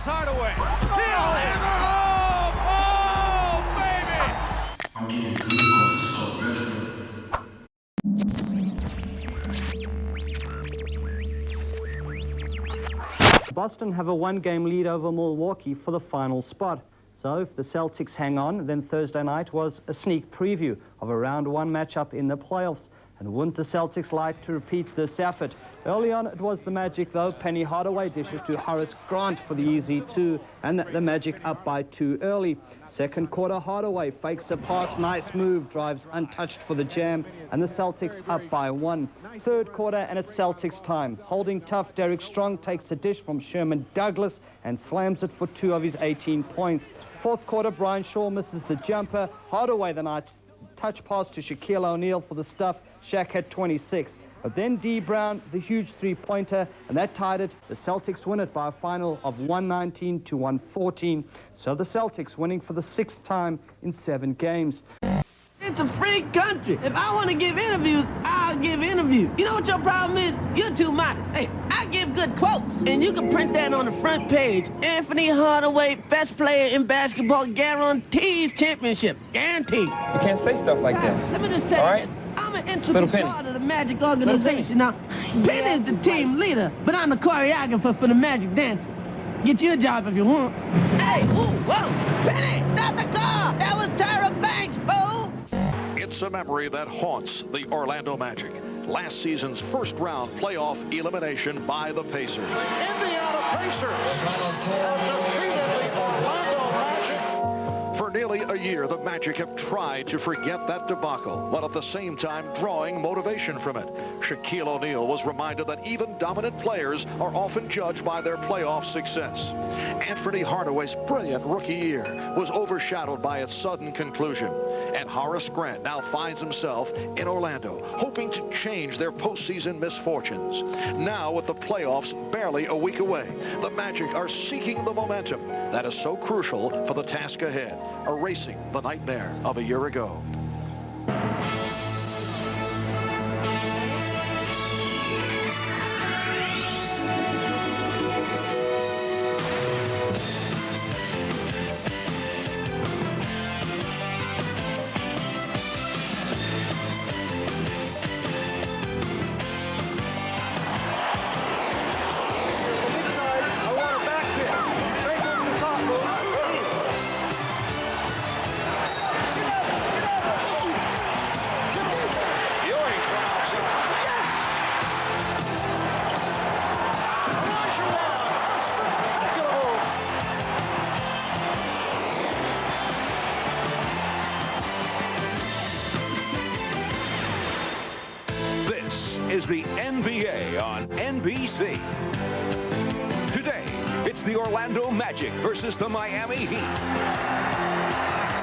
Here's Hardaway. He'll hammer home. Oh, baby! I'm getting goosebumps. It's so retro. Boston have a one-game lead over Milwaukee for the final spot. So if the Celtics hang on, then Thursday night was a sneak preview of a round one matchup in the playoffs. And wouldn't the Celtics like to repeat this effort? Early on, it was the Magic, though. Penny Hardaway dishes to Horace Grant for the easy two, and the Magic up by two early. Second quarter, Hardaway fakes a pass, nice move, drives untouched for the jam, and the Celtics up by one. Third quarter, and it's Celtics time. Holding tough, Derek Strong takes a dish from Sherman Douglas and slams it for 2 of his 18 points. Fourth quarter, Brian Shaw misses the jumper. Hardaway the night touch pass to Shaquille O'Neal for the stuff. Shaq had 26. But then D. Brown, the huge three-pointer, and that tied it. The Celtics win it by a final of 119 to 114. So the Celtics winning for the 6th time in 7 games. It's a free country. If I want to give interviews, I'll give interviews. You know what your problem is? You're too modest. Hey, I give good quotes, and you can print that on the front page. Anthony Hardaway, best player in basketball, guarantees championship. Guaranteed. You can't say stuff like that. Let me just tell you, right? I'm an integral part of the Magic organization. Now, Penny is the team leader, but I'm the choreographer for the Magic dance. Get you a job if you want. Hey, ooh, whoa, Penny, stop the car. That was Tyra Banks, fool. It's a memory that haunts the Orlando Magic. Last season's first-round playoff elimination by the Pacers. Indiana Pacers have defeated the Orlando Magic. For nearly a year, the Magic have tried to forget that debacle, but at the same time drawing motivation from it. Shaquille O'Neal was reminded that even dominant players are often judged by their playoff success. Anthony Hardaway's brilliant rookie year was overshadowed by its sudden conclusion. And Horace Grant now finds himself in Orlando, hoping to change their postseason misfortunes. Now, with the playoffs barely a week away, the Magic are seeking the momentum that is so crucial for the task ahead, erasing the nightmare of a year ago. Is the NBA on NBC. Today, it's the Orlando Magic versus the Miami Heat.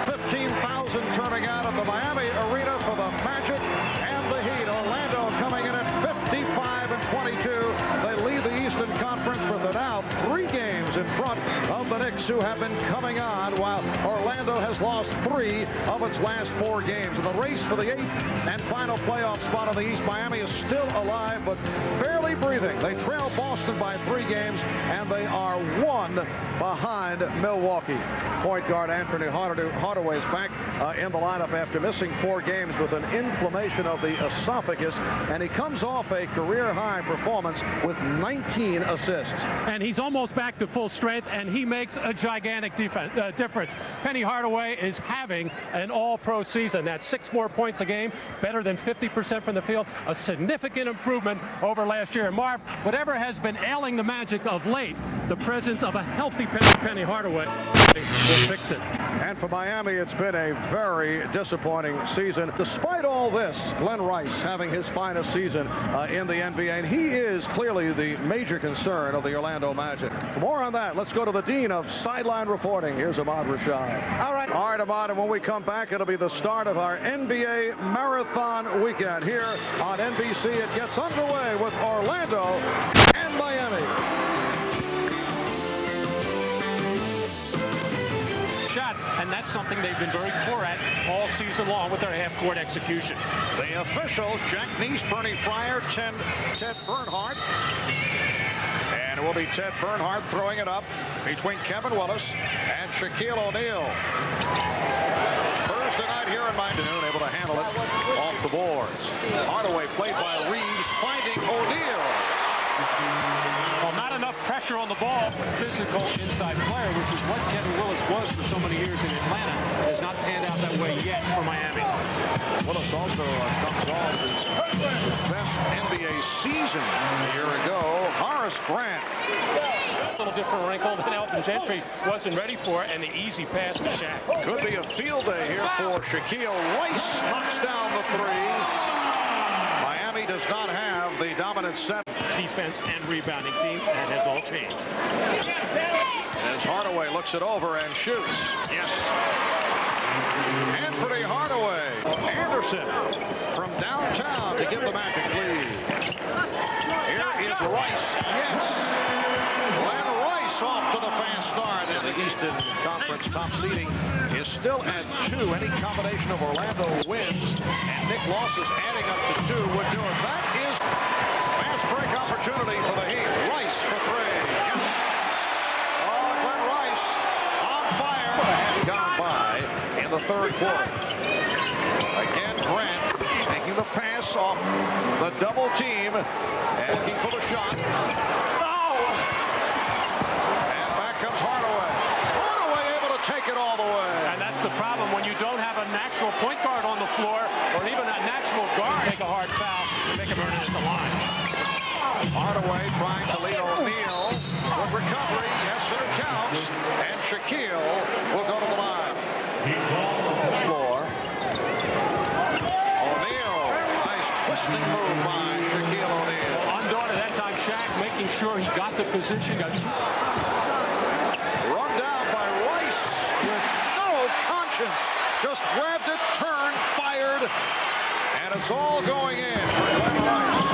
15,000 turning out at the Miami Arena for the Magic and the Heat. Orlando coming in at 55-22. They lead the Eastern Conference with now 3 games in front of the Knicks, who have been coming on, while Orlando has lost 3 of its last 4 games. In the race for the 8th and final playoff spot on the East, Miami is still alive, but barely breathing. They trail Boston by 3 games, and they are 1 behind Milwaukee. Point guard Anthony Hardaway is back in the lineup after missing 4 games with an inflammation of the esophagus, and he comes off a career-high performance with 19 assists. And he's almost back to full strength, and he makes a gigantic difference. Penny Hardaway is having an all-pro season. That's 6 more points a game, better than 50% from the field, a significant improvement over last year. And Marv, whatever has been ailing the Magic of late, the presence of a healthy Penny Hardaway will fix it. And for Miami, it's been a very disappointing season. Despite all this, Glen Rice having his finest season in the NBA, and he is clearly the major concern of the Orlando Magic. For more on that, let's go to the Dean of Sideline Reporting. Here's Ahmad Rashad. All right, Ahmad, and when we come back, it'll be the start of our NBA Marathon weekend here on NBC. It gets underway with Orlando and Miami. And that's something they've been very poor at all season long with their half-court execution. The officials, Jack Neese, Bernie Fryer, Ted Bernhardt. And And it will be Ted Bernhardt throwing it up between Kevin Willis and Shaquille O'Neal. Thursday night here in my afternoon, able to handle it off the boards. Hardaway played by Reeves, finding O'Neal. Well, not enough pressure on the ball. Physical inside player, which is what Kevin Willis was for so many years in Atlanta, has not panned out that way yet for Miami. Willis also comes off his best NBA season a year ago. Horace Grant. A little different wrinkle than Elton Gentry wasn't ready for, and the easy pass to Shaq. Could be a field day here for Shaquille. Rice knocks down the three. Miami does not have the dominant set. Defense and rebounding team, and has all changed. As Hardaway looks it over and shoots. Yes. Anthony Hardaway. Anderson from downtown to give the Magic lead. Here is Rice. Yes. Glen Rice off to the fast start. And the Eastern Conference top seeding is still at 2. Any combination of Orlando wins and Nick losses adding up to 2 would do it. That is fast break opportunity for the Heat. Rice for 3. Yes. Oh, Glen Rice on fire. And gone by in the third quarter. Again, Grant taking the pass off the double team and looking for the shot. No! And back comes Hardaway. Hardaway able to take it all the way. And that's the problem when you don't have a natural point guard on the floor, or even a natural guard. Take a hard foul, make him earn it at the line. Hardaway trying to lead O'Neal. Good recovery. Yes, sir, it counts. And Shaquille will go to the line. Floor. O'Neal. Nice twisting move by Shaquille O'Neal. Undaunted that time, Shaq making sure he got the position. Run down by Rice with no conscience. Just grabbed it, turned, fired. And it's all going in for Glen Rice.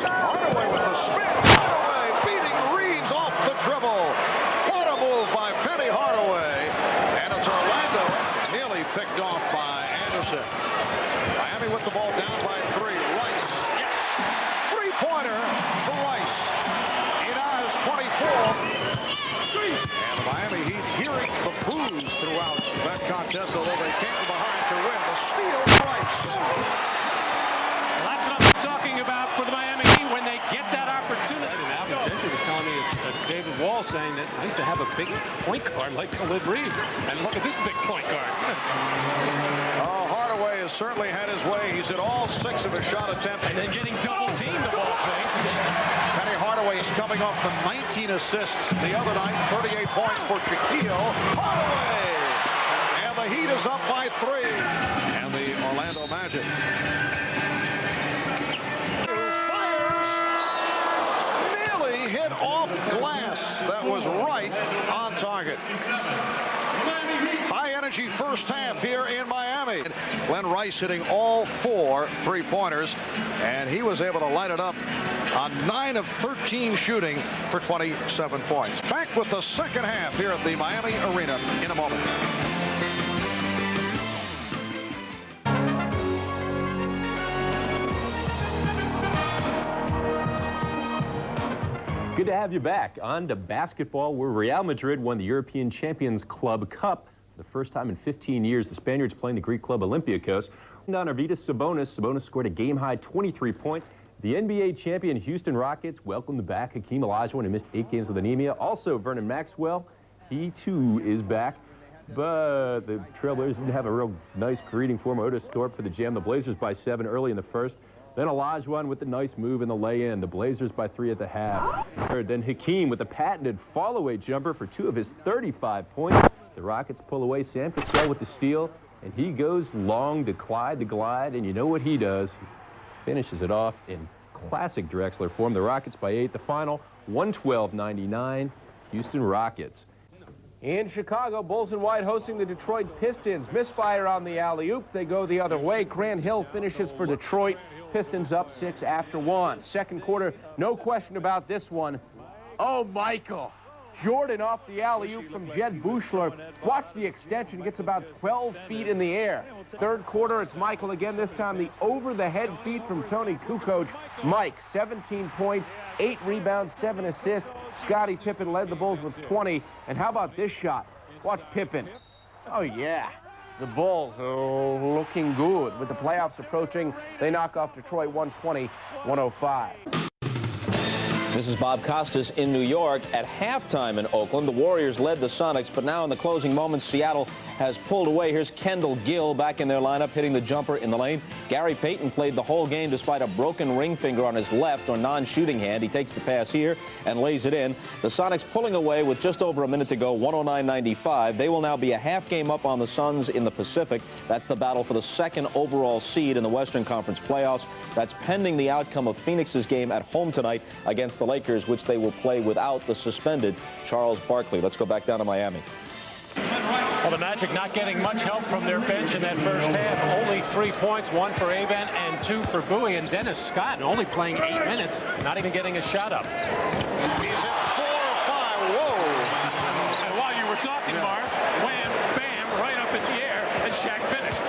Hardaway with the spin. Hardaway beating Reeves off the dribble. What a move by Penny Hardaway. And it's Orlando nearly picked off by Anderson. Miami with the ball down by 3. Rice. Yes. Three-pointer for Rice. He now has 24. And the Miami Heat hearing the boos throughout that contest, although they came from behind to win. The steal for Rice. Well, that's what I'm talking about for the Miami Heat when they get that opportunity. And Alvin Gentry was telling me, it's David Wall saying that I used to have a big point guard like Khalid Reeves. And look at this big point guard. Oh, Hardaway has certainly had his way. He's hit all 6 of his shot attempts. And then getting double teamed of all things. Penny Hardaway is coming off the 19 assists the other night. 38 points for Shaquille. Hardaway! And the Heat is up by 3. And the Orlando Magic. Hit off glass that was right on target. High energy first half here in Miami. Glen Rice hitting all 4 three-pointers, and he was able to light it up on 9 of 13 shooting for 27 points. Back with the second half here at the Miami Arena in a moment. Good to have you back. On to basketball, where Real Madrid won the European Champions Club Cup for the first time in 15 years. The Spaniards playing the Greek club Olympiacos. On Arvydas Sabonis. Sabonis scored a game-high 23 points. The NBA champion Houston Rockets welcomed back Hakeem Olajuwon, who missed 8 games with anemia. Also, Vernon Maxwell, he too is back. But the Trailblazers didn't have a real nice greeting for him. Otis Thorpe for the jam. The Blazers by 7 early in the first. Then Olajuwon with the nice move in the lay-in. The Blazers by 3 at the half. Then Hakeem with a patented fall-away jumper for 2 of his 35 points. The Rockets pull away. Sam Cassell with the steal. And he goes long to Clyde to glide. And you know what he does. He finishes it off in classic Drexler form. The Rockets by 8. The final, 112-99. Houston Rockets. In Chicago, Bulls in white hosting the Detroit Pistons. Misfire on the alley-oop. They go the other way. Grant Hill finishes for Detroit. Pistons up 6 after 1. Second quarter, no question about this one. Oh, Michael. Jordan off the alley-oop from Jed Buechler. Watch the extension, gets about 12 feet in the air. Third quarter, it's Micheal again, this time the over-the-head feed from Tony Kukoc. Mike, 17 points, 8 rebounds, 7 assists. Scottie Pippen led the Bulls with 20. And how about this shot? Watch Pippen. Oh, yeah. The Bulls are looking good. With the playoffs approaching, they knock off Detroit 120-105. This is Bob Costas in New York. At halftime in Oakland, the Warriors led the Sonics, but now in the closing moments, Seattle has pulled away. Here's Kendall Gill back in their lineup, hitting the jumper in the lane. Gary Payton played the whole game despite a broken ring finger on his left or non-shooting hand. He takes the pass here and lays it in. The Sonics pulling away with just over a minute to go, 109-95. They will now be a half game up on the Suns in the Pacific. That's the battle for the second overall seed in the Western Conference playoffs. That's pending the outcome of Phoenix's game at home tonight against the Lakers, which they will play without the suspended Charles Barkley. Let's go back down to Miami. Well, the Magic not getting much help from their bench in that first half. Only 3 points, 1 for Aben and 2 for Bowie. And Dennis Scott only playing 8 minutes, not even getting a shot up. He's at 4 or 5. Whoa. And while you were talking, Mark, wham, bam, right up in the air, and Shaq finished.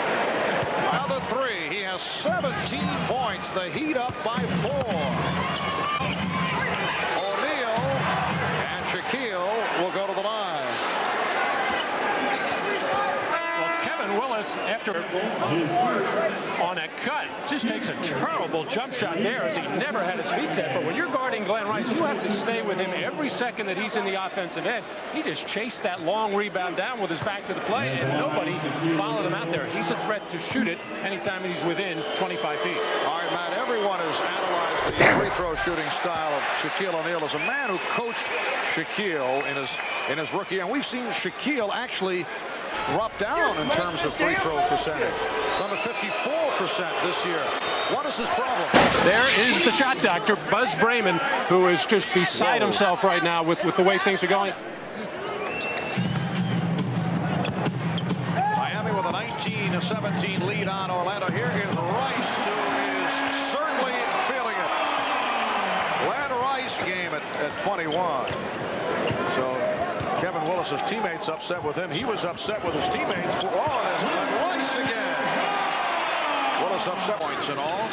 Another 3. He has 17 points. The Heat up by 4. O'Neal and Shaquille will go to the line. Willis, after on a cut, just takes a terrible jump shot there as he never had his feet set. But when you're guarding Glen Rice, you have to stay with him every second that he's in the offensive end. He just chased that long rebound down with his back to the play, and nobody followed him out there. He's a threat to shoot it anytime he's within 25 feet. All right, Matt, everyone has analyzed the free throw shooting style of Shaquille O'Neal as a man who coached Shaquille in his rookie. And we've seen Shaquille actually drop down in terms of free throw percentage. From a 54% this year. What is his problem? There is the shot doctor, Buzz Brayman, who is just beside himself right now with the way things are going. Miami with a 19-17 lead on Orlando. Here is Rice, who is certainly feeling it. Glen Rice game at 21. So Kevin Willis's teammates upset with him. He was upset with his teammates. Oh, there's Glen Rice again. Willis upset points and all.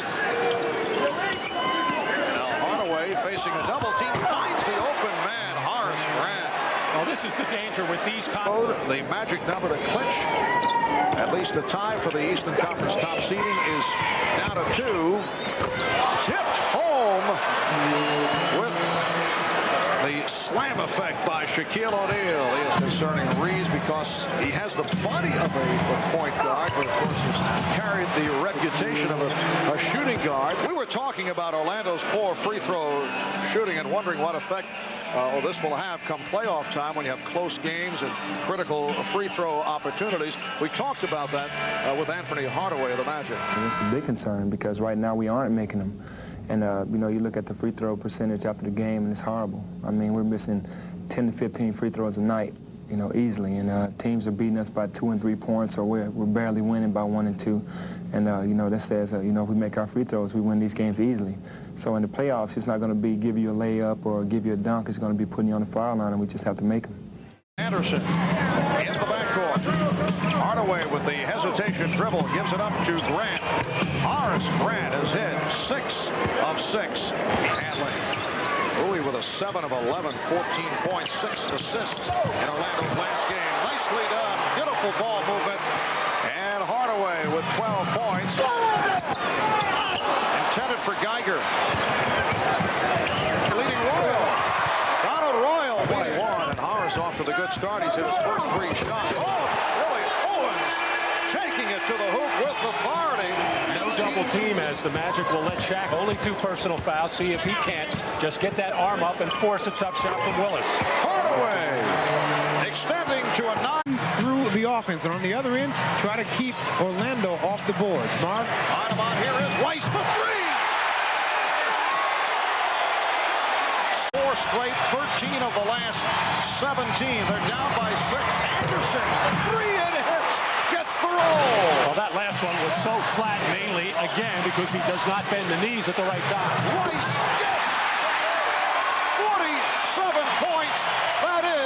Now Hardaway facing a double team. Finds the open man, Horace Grant. Oh, this is the danger with these. The magic number to clinch at least a tie for the Eastern Conference top seeding is down to 2. Tipped home with the slam effect by Shaquille O'Neal. He is concerning Reeves because he has the body of a point guard, but of course has carried the reputation of a shooting guard. We were talking about Orlando's poor free throw shooting and wondering what effect this will have come playoff time when you have close games and critical free throw opportunities. We talked about that with Anthony Hardaway of the Magic. It's a big concern because right now we aren't making them. And, you know, you look at the free throw percentage after the game, and it's horrible. I mean, we're missing 10 to 15 free throws a night, you know, easily. And teams are beating us by 2 and 3 points, or we're barely winning by 1 and 2. And, you know, that says, you know, if we make our free throws, we win these games easily. So in the playoffs, it's not going to be give you a layup or give you a dunk. It's going to be putting you on the foul line, and we just have to make them. Anderson in the backcourt. Hardaway with the hesitation dribble gives it up to Grant. Horace Grant has hit 6 of 6. Handling. Bowie with a 7 of 11, 14 points, 6 assists in Orlando's last game. Nicely done. Beautiful ball movement. And Hardaway with 12 points. Intended for Geiger. Leading Royal. Donald Royal, 21, and Horace off to the good start. He's hit his first 3 shots. Oh, Willie Owens taking it to the hoop with authority. No double team as the Magic will let Shaq only 2 personal fouls. See if he can't just get that arm up and force a tough shot from Willis. Hardaway extending to a 9. Through the offense, and on the other end, try to keep Orlando off the boards. Mark. Audemont here is Rice for 3. 4 straight, 13 of the last 17. They're down by 6. Anderson, 3 and hits, gets the roll. Well, that last one was so flat, mainly, again, because he does not bend the knees at the right time. Rice, yes! 47 points. That is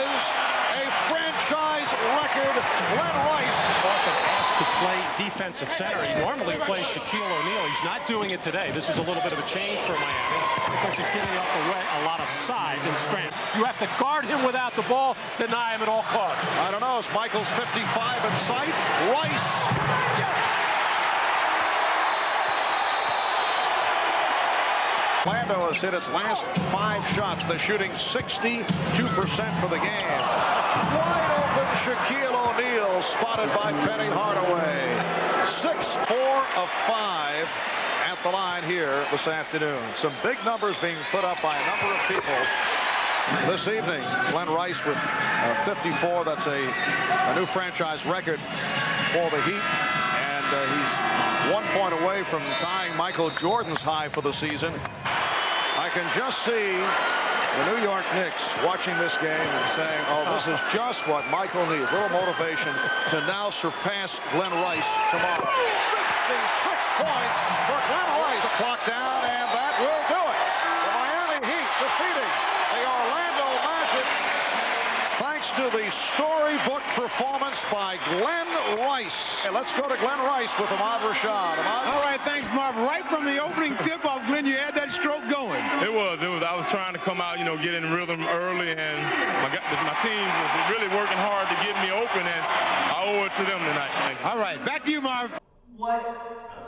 defensive center. He normally plays Shaquille O'Neal. He's not doing it today. This is a little bit of a change for Miami because he's giving up a lot of size and strength. You have to guard him without the ball, deny him at all costs. I don't know. Is Michael's 55 in sight? Rice. Orlando has hit its last 5 shots. They're shooting 62% for the game. Wide open Shaquille O'Neal, spotted by Penny Hardaway. 6-4 of 5 at the line here this afternoon. Some big numbers being put up by a number of people this evening. Glen Rice with 54. That's a new franchise record for the Heat. And he's 1 point away from tying Micheal Jordans' high for the season. I can just see the New York Knicks watching this game and saying, oh, this is just what Michael needs. A little motivation to now surpass Glen Rice tomorrow. 56 points for Glen Rice. The clock down, and that will do it. The Miami Heat defeating the Orlando Magic thanks to the storybook performance by Glen Rice. Hey, let's go to Glen Rice with Ahmad Rashad. Ahmad? All right, thanks, Marv. Right from the opening tip-off, Glen, you had that stroke going. It was. I was trying to come out, get in rhythm early, and my team was really working hard to get me open, and I owe it to them tonight. Thank you. All right, back to you, Marv. What